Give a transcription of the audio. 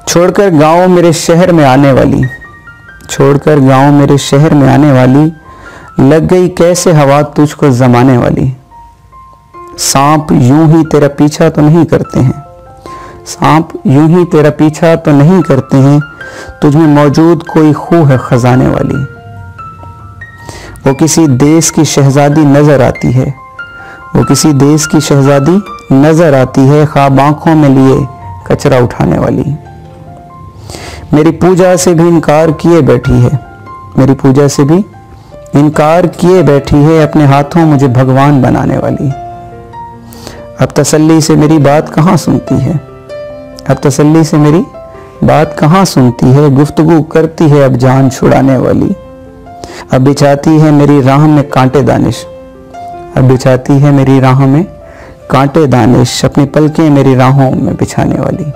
छोड़कर गांव मेरे शहर में आने वाली, छोड़कर गांव मेरे शहर में आने वाली, लग गई कैसे हवा तुझको जमाने वाली। सांप यूं ही तेरा पीछा तो नहीं करते हैं, सांप यूं ही तेरा पीछा तो नहीं करते हैं, तुझमें मौजूद कोई खू है खजाने वाली। वो किसी देश की शहजादी नजर आती है, वो किसी देश की शहजादी नजर आती है, ख्वाब आंखों में लिए कचरा उठाने वाली। मेरी पूजा से भी इनकार किए बैठी है, मेरी पूजा से भी इनकार किए बैठी है, अपने हाथों मुझे भगवान बनाने वाली। अब तसल्ली से मेरी बात कहाँ सुनती है, अब तसल्ली से मेरी बात कहाँ सुनती है, गुफ्तगू करती है अब जान छुड़ाने वाली। अब बिछाती है मेरी राह में कांटे दानिश, अब बिछाती है मेरी राह में कांटे दानिश, अपनी पलकें मेरी राहों में बिछाने वाली।